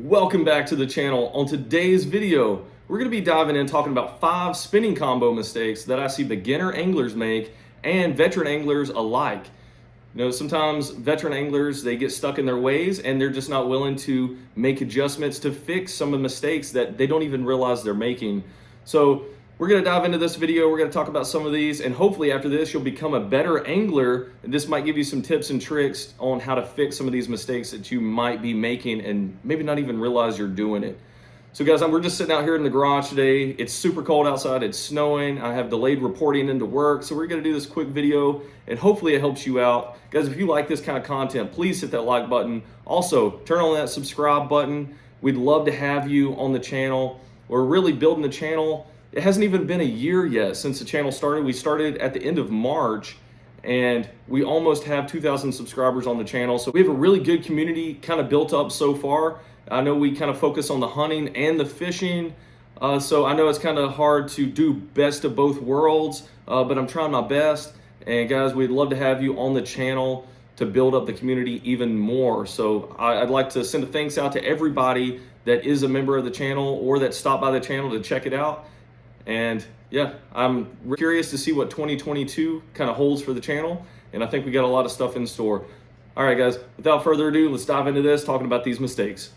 Welcome back to the channel. On today's video, we're going to be diving in talking about 5 spinning combo mistakes that I see beginner anglers make and veteran anglers alike. You know, sometimes veteran anglers, they get stuck in their ways and they're just not willing to make adjustments to fix some of the mistakes that they don't even realize they're making. So we're going to dive into this video. We're going to talk about some of these, and hopefully after this you'll become a better angler. This might give you some tips and tricks on how to fix some of these mistakes that you might be making and maybe not even realize you're doing it. So guys, we're just sitting out here in the garage today. It's super cold outside, it's snowing. I have delayed reporting into work, so we're going to do this quick video and hopefully it helps you out. Guys, if you like this kind of content, please hit that like button. Also, turn on that subscribe button. We'd love to have you on the channel. We're really building the channel. It hasn't even been a year yet since the channel started. We started at the end of March and we almost have 2,000 subscribers on the channel. So we have a really good community kind of built up so far. I know we kind of focus on the hunting and the fishing. So I know it's kind of hard to do best of both worlds, but I'm trying my best. And guys, we'd love to have you on the channel to build up the community even more. So I'd like to send a thanks out to everybody that is a member of the channel or that stopped by the channel to check it out. And yeah, I'm curious to see what 2022 kind of holds for the channel. And I think we got a lot of stuff in store. All right, guys, without further ado, let's dive into this, talking about these mistakes.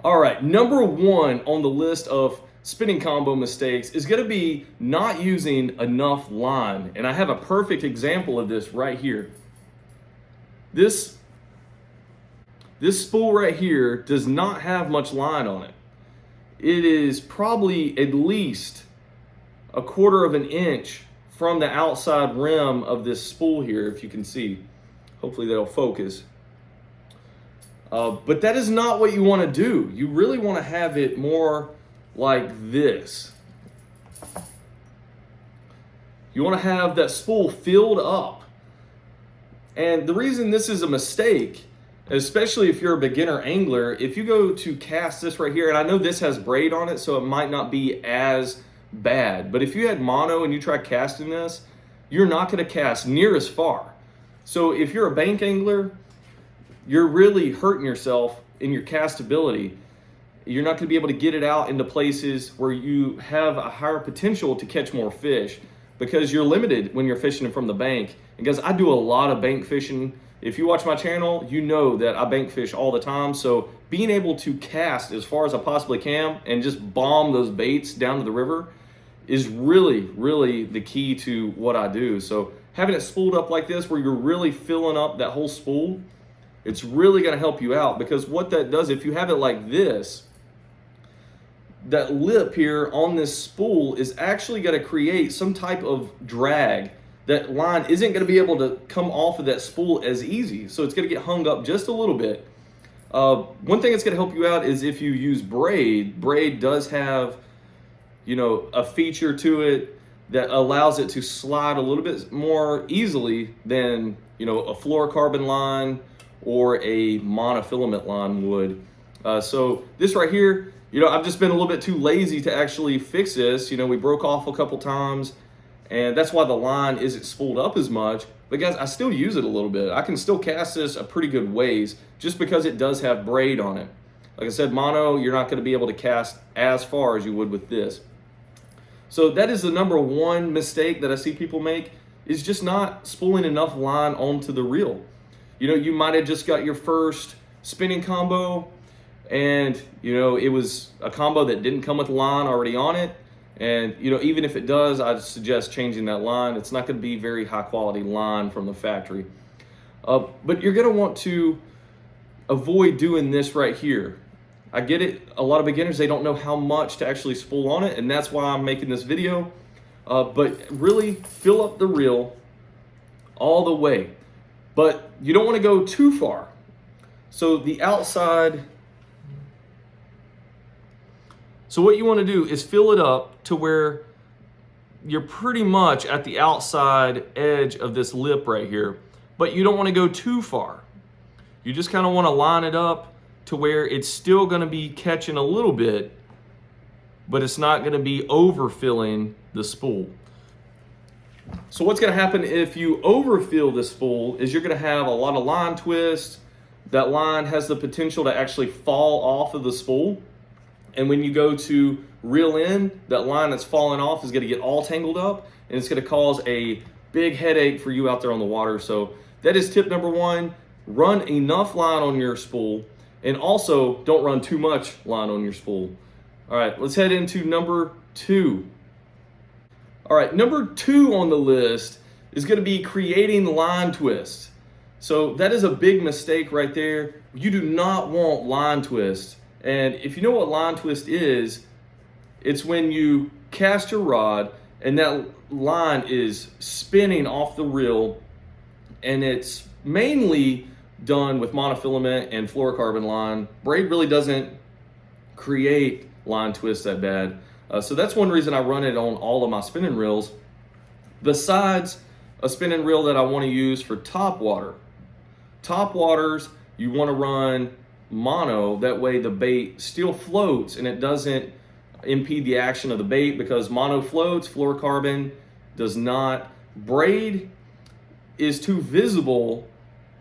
All right, number one on the list of spinning combo mistakes is going to be not using enough line. And I have a perfect example of this right here. This spool right here does not have much line on it. It is probably at least 1/4 of an inch from the outside rim of this spool here, if you can see. Hopefully that'll focus. But that is not what you want to do. You really want to have it more like this. You want to have that spool filled up. And the reason this is a mistake, especially if you're a beginner angler, if you go to cast this right here, and I know this has braid on it, so it might not be as bad, but if you had mono and you try casting this, you're not going to cast near as far. So if you're a bank angler, you're really hurting yourself in your castability. You're not going to be able to get it out into places where you have a higher potential to catch more fish because you're limited when you're fishing from the bank. And guys, I do a lot of bank fishing. If you watch my channel, you know that I bank fish all the time. So being able to cast as far as I possibly can and just bomb those baits down to the river is really, really the key to what I do. So having it spooled up like this, where you're really filling up that whole spool, it's really going to help you out, because what that does, if you have it like this, that lip here on this spool is actually going to create some type of drag. That line isn't going to be able to come off of that spool as easy, so it's going to get hung up just a little bit. One thing that's going to help you out is if you use braid. Braid does have, you know, a feature to it that allows it to slide a little bit more easily than, you know, a fluorocarbon line or a monofilament line would. So this right here, you know, I've just been a little bit too lazy to actually fix this. You know, we broke off a couple times, and that's why the line isn't spooled up as much. But guys, I still use it a little bit. I can still cast this a pretty good ways just because it does have braid on it. Like I said, mono, you're not going to be able to cast as far as you would with this. So that is the number one mistake that I see people make, is just not spooling enough line onto the reel. You know, you might have just got your first spinning combo, and you know, it was a combo that didn't come with line already on it. And you know, even if it does, I'd suggest changing that line. It's not going to be very high quality line from the factory. But you're going to want to avoid doing this right here. I get it, a lot of beginners, they don't know how much to actually spool on it, and that's why I'm making this video. But really fill up the reel all the way. But you don't want to go too far. So the outside, so what you want to do is fill it up to where you're pretty much at the outside edge of this lip right here, but you don't want to go too far. You just kind of want to line it up to where it's still going to be catching a little bit, but it's not going to be overfilling the spool. So what's going to happen if you overfill the spool is you're going to have a lot of line twist. That line has the potential to actually fall off of the spool. And when you go to reel in, that line that's falling off is going to get all tangled up, and it's going to cause a big headache for you out there on the water. So that is tip number one. Run enough line on your spool, and also don't run too much line on your spool. All right, let's head into number two. All right, number two on the list is going to be creating line twist. So that is a big mistake right there. You do not want line twist. And if you know what line twist is, it's when you cast your rod and that line is spinning off the reel, and it's mainly done with monofilament and fluorocarbon line. Braid really doesn't create line twist that bad. So that's one reason I run it on all of my spinning reels. Besides a spinning reel that I want to use for top water. Top waters, you want to run mono, that way the bait still floats and it doesn't impede the action of the bait, because mono floats, fluorocarbon does not. Braid is too visible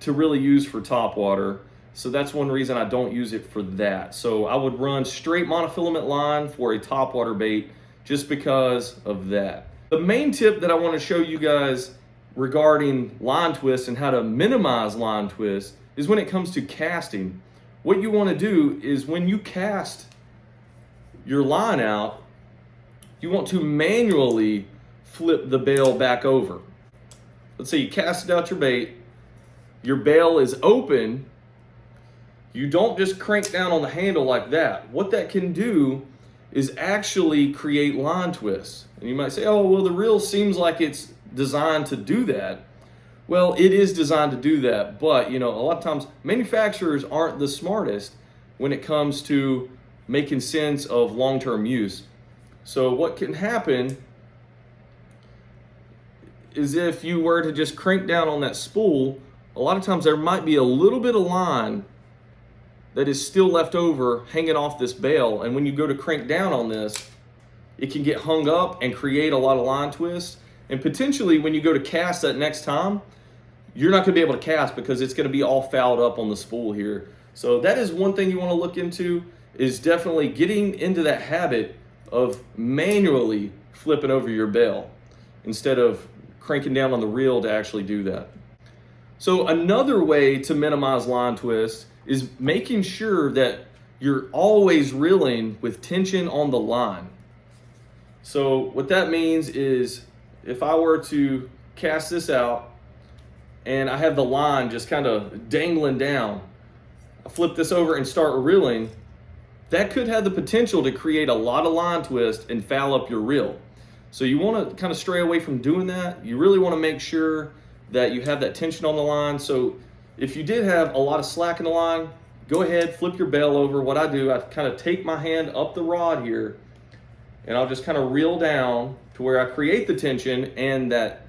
to really use for top water, so that's one reason I don't use it for that. So I would run straight monofilament line for a top water bait just because of that. The main tip that I want to show you guys regarding line twist and how to minimize line twist is when it comes to casting. What you want to do is when you cast your line out, you want to manually flip the bail back over. Let's say you casted out your bail is open. You don't just crank down on the handle like that. What that can do is actually create line twists. And you might say, oh, well, the reel seems like it's designed to do that. Well, it is designed to do that, but a lot of times manufacturers aren't the smartest when it comes to making sense of long-term use. So what can happen is if you were to just crank down on that spool, a lot of times there might be a little bit of line that is still left over hanging off this bail, and when you go to crank down on this, it can get hung up and create a lot of line twists, and potentially when you go to cast that next time, you're not going to be able to cast because it's going to be all fouled up on the spool here. So that is one thing you want to look into, is definitely getting into that habit of manually flipping over your bail instead of cranking down on the reel to actually do that. So another way to minimize line twist is making sure that you're always reeling with tension on the line. So what that means is if I were to cast this out and I have the line just kind of dangling down, I flip this over and start reeling, that could have the potential to create a lot of line twist and foul up your reel. So you want to kind of stray away from doing that. You really want to make sure that you have that tension on the line. So if you did have a lot of slack in the line, go ahead, flip your bail over. What I do, I kind of take my hand up the rod here and I'll just kind of reel down to where I create the tension, and that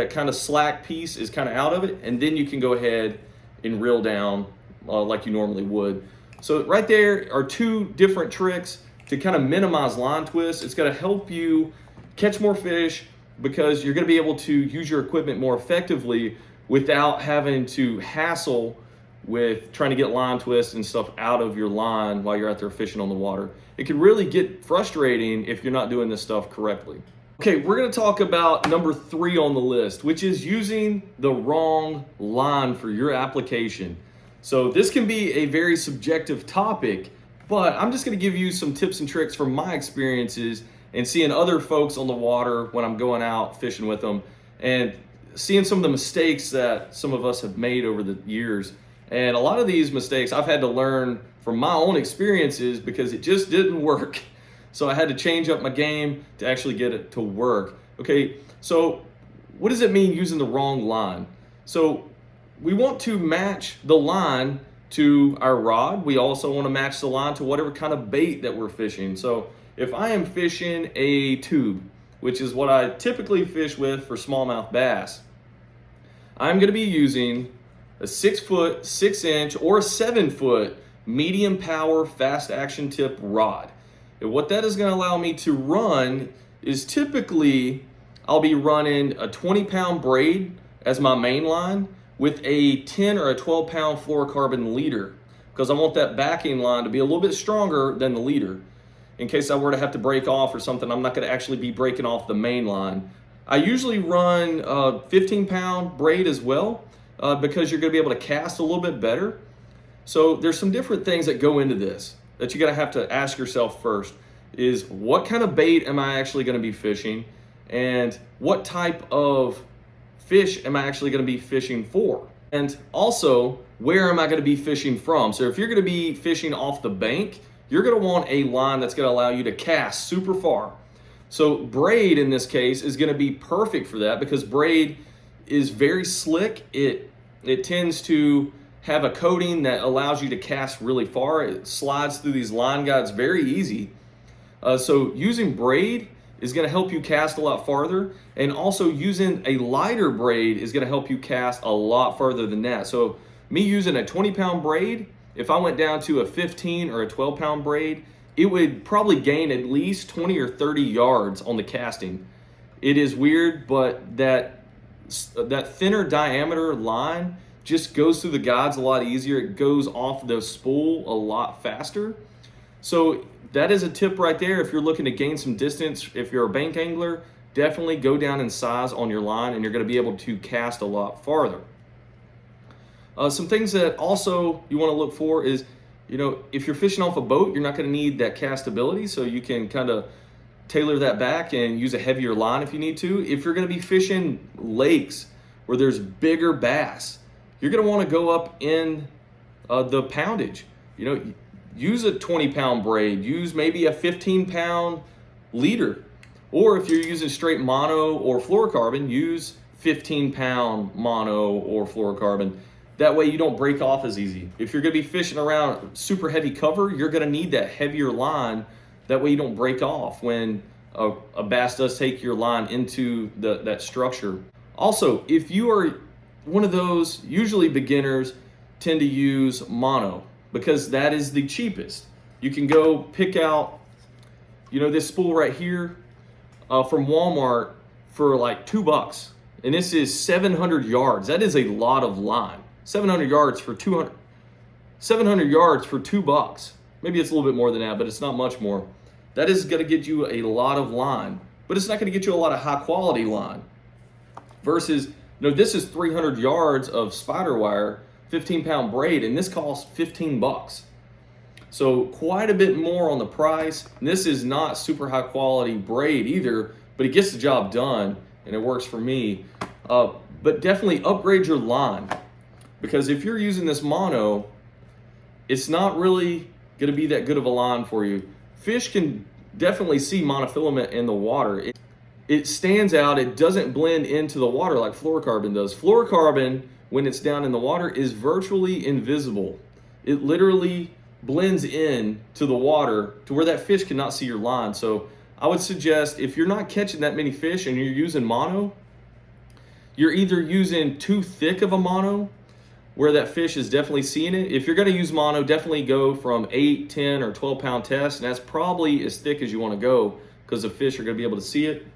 kind of slack piece is kind of out of it, and then you can go ahead and reel down like you normally would. So right there are two different tricks to kind of minimize line twist. It's going to help you catch more fish because you're going to be able to use your equipment more effectively without having to hassle with trying to get line twists and stuff out of your line while you're out there fishing on the water. It can really get frustrating if you're not doing this stuff correctly. Okay, we're going to talk about number 3 on the list, which is using the wrong line for your application. So this can be a very subjective topic, but I'm just going to give you some tips and tricks from my experiences and seeing other folks on the water when I'm going out fishing with them, and seeing some of the mistakes that some of us have made over the years. And a lot of these mistakes I've had to learn from my own experiences because it just didn't work. So I had to change up my game to actually get it to work. Okay, so what does it mean using the wrong line? So we want to match the line to our rod. We also want to match the line to whatever kind of bait that we're fishing. So if I am fishing a tube, which is what I typically fish with for smallmouth bass, I'm going to be using a 6 foot, 6 inch, or a 7 foot medium power, fast action tip rod. And what that is gonna allow me to run is typically, I'll be running a 20-pound braid as my main line with a 10 or a 12-pound fluorocarbon leader, because I want that backing line to be a little bit stronger than the leader. In case I were to have to break off or something, I'm not gonna actually be breaking off the main line. I usually run a 15-pound braid as well, because you're gonna be able to cast a little bit better. So there's some different things that go into this that you're gonna have to ask yourself first, is what kind of bait am I actually gonna be fishing? And what type of fish am I actually gonna be fishing for? And also, where am I gonna be fishing from? So if you're gonna be fishing off the bank, you're gonna want a line that's gonna allow you to cast super far. So braid in this case is gonna be perfect for that, because braid is very slick. It tends to have a coating that allows you to cast really far. It slides through these line guides very easy. So using braid is gonna help you cast a lot farther, and also using a lighter braid is gonna help you cast a lot farther than that. So me using a 20-pound braid, if I went down to a 15 or a 12-pound braid, it would probably gain at least 20 or 30 yards on the casting. It is weird, but that thinner diameter line just goes through the guides a lot easier. It goes off the spool a lot faster. So that is a tip right there. If you're looking to gain some distance, if you're a bank angler, definitely go down in size on your line, and you're gonna be able to cast a lot farther. Some things that also you wanna look for is, if you're fishing off a boat, you're not gonna need that castability, so you can kind of tailor that back and use a heavier line if you need to. If you're gonna be fishing lakes where there's bigger bass, you're gonna wanna go up in the poundage. Use a 20-pound braid, use maybe a 15-pound leader. Or if you're using straight mono or fluorocarbon, use 15-pound mono or fluorocarbon. That way you don't break off as easy. If you're gonna be fishing around super heavy cover, you're gonna need that heavier line. That way you don't break off when a bass does take your line into that structure. Also, if you are one of those, usually beginners tend to use mono, because that is the cheapest. You can go pick out, this spool right here from Walmart for like $2. And this is 700 yards. That is a lot of line. 700 yards for $2. Maybe it's a little bit more than that, but it's not much more. That is gonna get you a lot of line, but it's not gonna get you a lot of high quality line. Versus, this is 300 yards of spider wire, 15-pound braid, and this costs $15. So quite a bit more on the price. And this is not super high quality braid either, but it gets the job done, and it works for me. But definitely upgrade your line, because if you're using this mono, it's not really gonna be that good of a line for you. Fish can definitely see monofilament in the water. It stands out, it doesn't blend into the water like fluorocarbon does. Fluorocarbon, when it's down in the water, is virtually invisible. It literally blends in to the water to where that fish cannot see your line. So I would suggest, if you're not catching that many fish and you're using mono, you're either using too thick of a mono where that fish is definitely seeing it. If you're gonna use mono, definitely go from 8, 10, or 12-pound test, and that's probably as thick as you wanna go, because the fish are gonna be able to see it.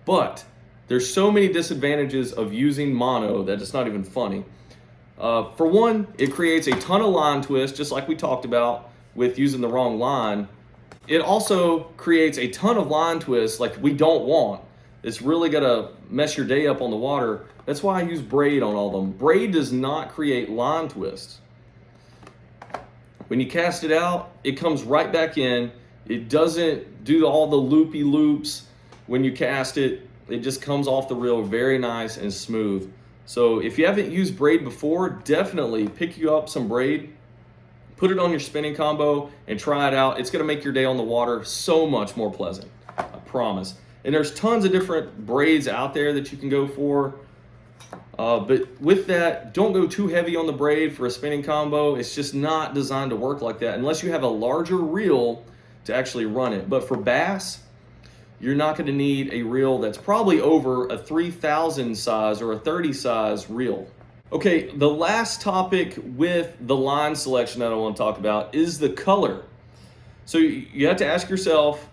But there's so many disadvantages of using mono that it's not even funny. For one, it creates a ton of line twist, just like we talked about with using the wrong line. It also creates a ton of line twists like we don't want. It's really gonna mess your day up on the water. That's why I use braid on all of them. Braid does not create line twists. When you cast it out, it comes right back in. It doesn't do all the loopy loops when you cast it. It just comes off the reel very nice and smooth. So if you haven't used braid before, definitely pick you up some braid, put it on your spinning combo, and try it out. It's gonna make your day on the water so much more pleasant, I promise. And there's tons of different braids out there that you can go for. But with that, don't go too heavy on the braid for a spinning combo. It's just not designed to work like that unless you have a larger reel to actually run it. But for bass, you're not going to need a reel that's probably over a 3,000 size or a 30 size reel. Okay, the last topic with the line selection that I want to talk about is the color. So you have to ask yourself,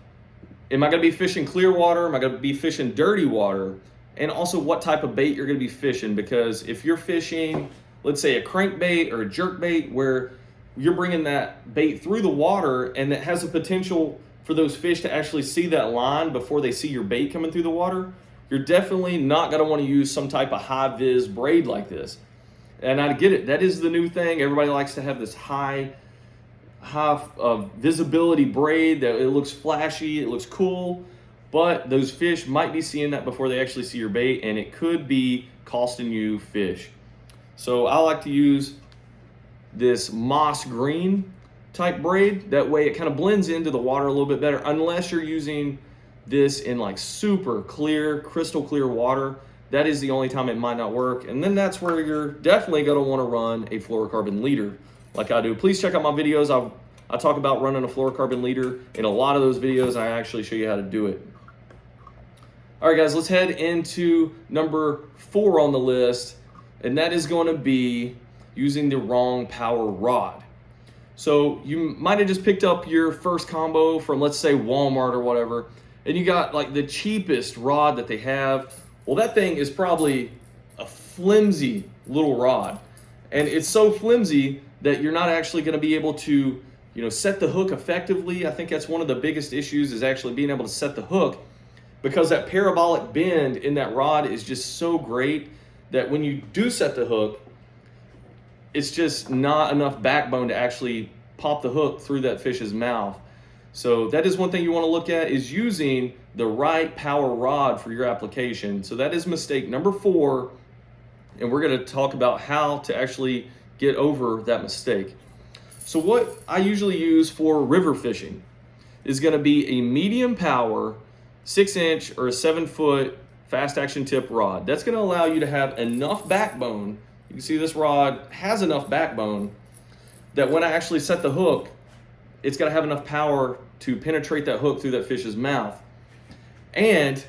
am I going to be fishing clear water? Am I going to be fishing dirty water? And also what type of bait you're going to be fishing, because if you're fishing, let's say a crankbait or a jerkbait where you're bringing that bait through the water and it has a potential for those fish to actually see that line before they see your bait coming through the water, you're definitely not going to want to use some type of high vis braid like this. And I get it, that is the new thing. Everybody likes to have this high visibility braid that it looks flashy, it looks cool, but those fish might be seeing that before they actually see your bait, and it could be costing you fish. So I like to use this moss green type braid. That way it kind of blends into the water a little bit better, unless you're using this in like super clear, crystal clear water. That is the only time it might not work. And then that's where you're definitely going to want to run a fluorocarbon leader like I do. Please check out my videos. I talk about running a fluorocarbon leader in a lot of those videos. I actually show you how to do it. All right, guys, let's head into number 4 on the list, and that is going to be using the wrong power rod. So you might have just picked up your first combo from, let's say, Walmart or whatever, and you got like the cheapest rod that they have. Well, that thing is probably a flimsy little rod, and it's so flimsy that you're not actually going to be able to, set the hook effectively. I think that's one of the biggest issues, is actually being able to set the hook, because that parabolic bend in that rod is just so great that when you do set the hook, it's just not enough backbone to actually pop the hook through that fish's mouth. So that is one thing you want to look at, is using the right power rod for your application. So that is mistake number 4, and we're going to talk about how to actually get over that mistake. So what I usually use for river fishing is going to be a medium power 6-inch or a 7-foot fast action tip rod. That's going to allow you to have enough backbone. You can see this rod has enough backbone that when I actually set the hook, it's got to have enough power to penetrate that hook through that fish's mouth. And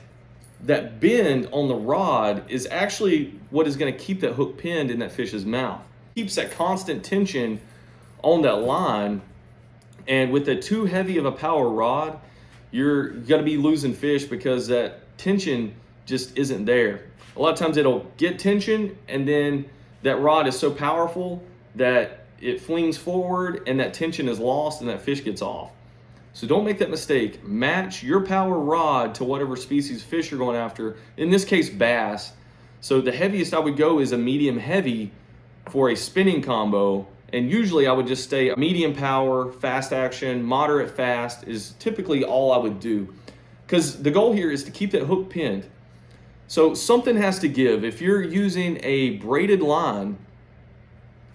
that bend on the rod is actually what is going to keep that hook pinned in that fish's mouth. It keeps that constant tension on that line. And with a too heavy of a power rod, you're going to be losing fish because that tension just isn't there. A lot of times it'll get tension, and then that rod is so powerful that it flings forward and that tension is lost and that fish gets off. So don't make that mistake. Match your power rod to whatever species fish you're going after. In this case, bass. So the heaviest I would go is a medium heavy for a spinning combo. And usually I would just stay medium power, fast action, moderate fast is typically all I would do. Because the goal here is to keep that hook pinned. So something has to give. If you're using a braided line,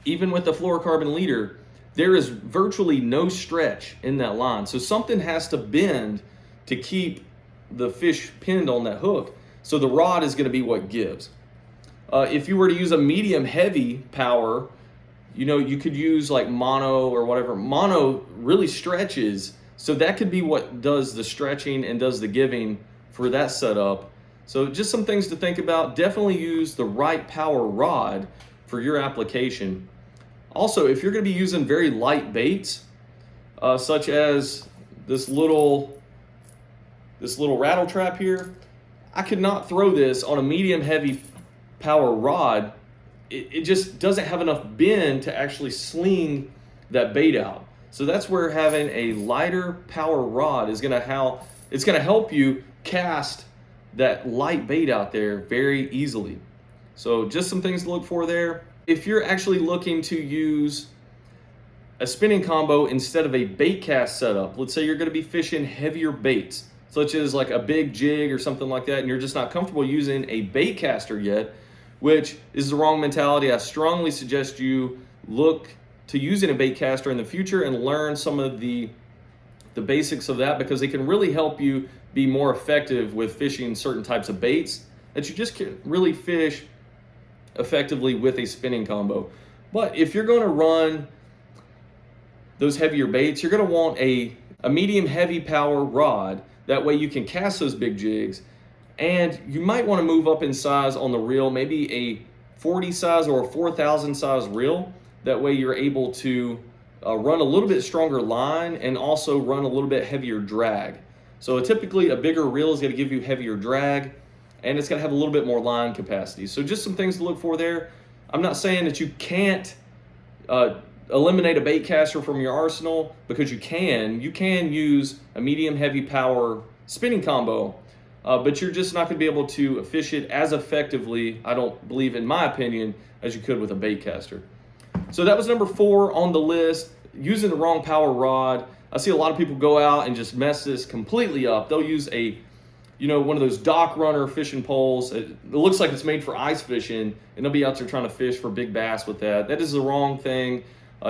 even with the fluorocarbon leader, there is virtually no stretch in that line. So something has to bend to keep the fish pinned on that hook. So the rod is going to be what gives. If you were to use a medium heavy power, you could use like mono or whatever. Mono really stretches. So that could be what does the stretching and does the giving for that setup. So just some things to think about. Definitely use the right power rod for your application. Also, if you're going to be using very light baits, such as this little rattle trap here, I could not throw this on a medium heavy power rod. It just doesn't have enough bend to actually sling that bait out. So that's where having a lighter power rod is going to help you cast that light bait out there very easily. So just some things to look for there. If you're actually looking to use a spinning combo instead of a bait cast setup, let's say you're going to be fishing heavier baits, such as like a big jig or something like that, and you're just not comfortable using a bait caster yet, which is the wrong mentality. I strongly suggest you look to using a bait caster in the future and learn some of the basics of that, because it can really help you be more effective with fishing certain types of baits that you just can't really fish effectively with a spinning combo. But if you're going to run those heavier baits, you're going to want a medium heavy power rod. That way you can cast those big jigs, and you might want to move up in size on the reel, maybe a 40 size or a 4,000 size reel. That way you're able to run a little bit stronger line and also run a little bit heavier drag. So typically a bigger reel is going to give you heavier drag, and it's going to have a little bit more line capacity. So just some things to look for there. I'm not saying that you can't eliminate a bait caster from your arsenal, because you can use a medium heavy power spinning combo, but you're just not going to be able to fish it as effectively, I don't believe, in my opinion, as you could with a bait caster. So that was number 4 on the list, using the wrong power rod. I see a lot of people go out and just mess this completely up. They'll use one of those dock runner fishing poles. It looks like it's made for ice fishing, and they'll be out there trying to fish for big bass with that. That is the wrong thing.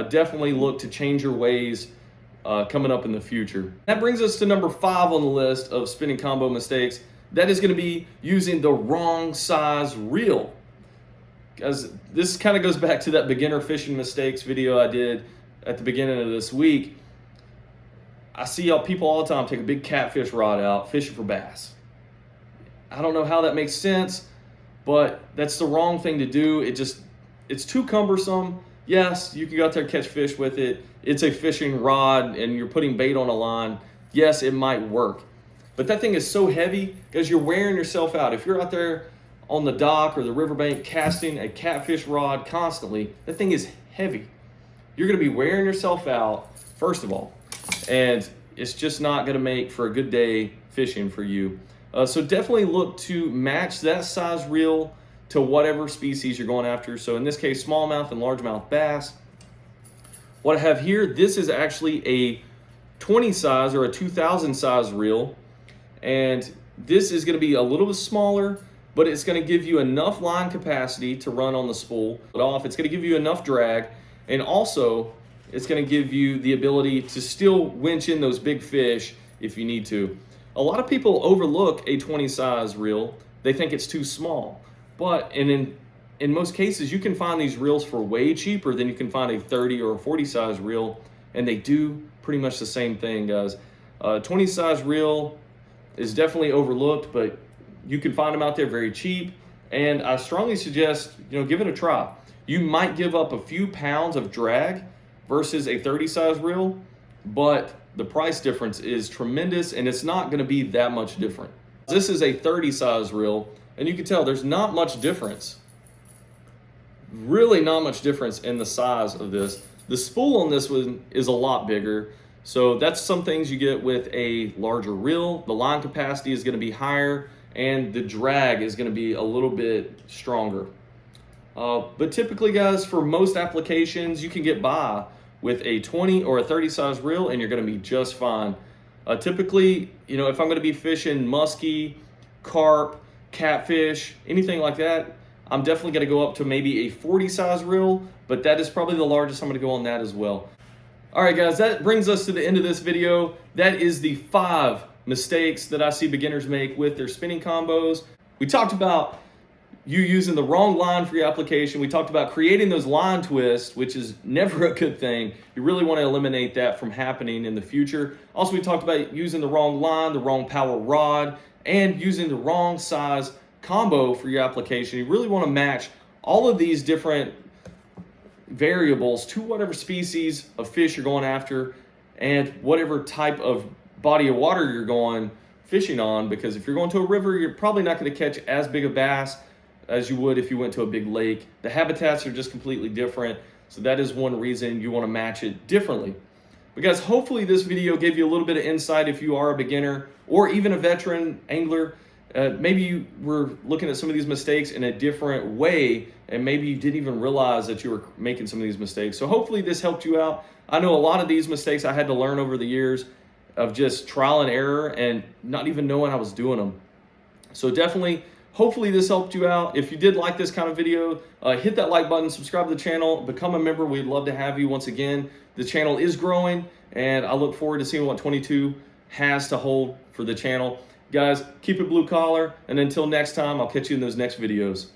Definitely look to change your ways coming up in the future. That brings us to number 5 on the list of spinning combo mistakes. That is going to be using the wrong size reel. Guys, this kind of goes back to that beginner fishing mistakes video I did at the beginning of this week. I see people all the time take a big catfish rod out, fishing for bass. I don't know how that makes sense, but that's the wrong thing to do. It's too cumbersome. Yes, you can go out there and catch fish with it. It's a fishing rod and you're putting bait on a line. Yes, it might work. But that thing is so heavy because you're wearing yourself out. If you're out there on the dock or the riverbank casting a catfish rod constantly, that thing is heavy. You're going to be wearing yourself out, first of all, and it's just not going to make for a good day fishing for you. So definitely look to match that size reel to whatever species you're going after. So in this case, smallmouth and largemouth bass. What I have here, this is actually a 20 size or a 2,000 size reel, and this is going to be a little bit smaller, but it's going to give you enough line capacity to run on the spool off. It's going to give you enough drag, and also it's going to give you the ability to still winch in those big fish if you need to. A lot of people overlook a 20 size reel. They think it's too small, but in most cases you can find these reels for way cheaper than you can find a 30 or a 40 size reel, and they do pretty much the same thing, guys. 20 size reel is definitely overlooked, but you can find them out there very cheap, and I strongly suggest give it a try. You might give up a few pounds of drag versus a 30 size reel, but the price difference is tremendous, and it's not going to be that much different. This is a 30 size reel, and you can tell there's not much difference. Really not much difference in the size of this. The spool on this one is a lot bigger, so that's some things you get with a larger reel. The line capacity is going to be higher, and the drag is going to be a little bit stronger. But typically, guys, for most applications, you can get by with a 20 or a 30 size reel, and you're going to be just fine. Typically, if I'm going to be fishing muskie, carp, catfish, anything like that, I'm definitely going to go up to maybe a 40 size reel, but that is probably the largest I'm going to go on that as well. All right, guys, that brings us to the end of this video. That is the 5 mistakes that I see beginners make with their spinning combos. We talked about you using the wrong line for your application. We talked about creating those line twists, which is never a good thing. You really want to eliminate that from happening in the future. Also, we talked about using the wrong line, the wrong power rod, and using the wrong size combo for your application. You really want to match all of these different variables to whatever species of fish you're going after and whatever type of body of water you're going fishing on, because if you're going to a river, you're probably not going to catch as big a bass as you would if you went to a big lake. The habitats are just completely different, so that is one reason you want to match it differently. But guys, hopefully this video gave you a little bit of insight if you are a beginner or even a veteran angler. Maybe you were looking at some of these mistakes in a different way, and maybe you didn't even realize that you were making some of these mistakes. So hopefully this helped you out. I know a lot of these mistakes I had to learn over the years of just trial and error and not even knowing I was doing them. So definitely, hopefully this helped you out. If you did like this kind of video, hit that like button, subscribe to the channel, become a member. We'd love to have you. Once again, the channel is growing, and I look forward to seeing what 22 has to hold for the channel. Guys, keep it blue collar, and until next time, I'll catch you in those next videos.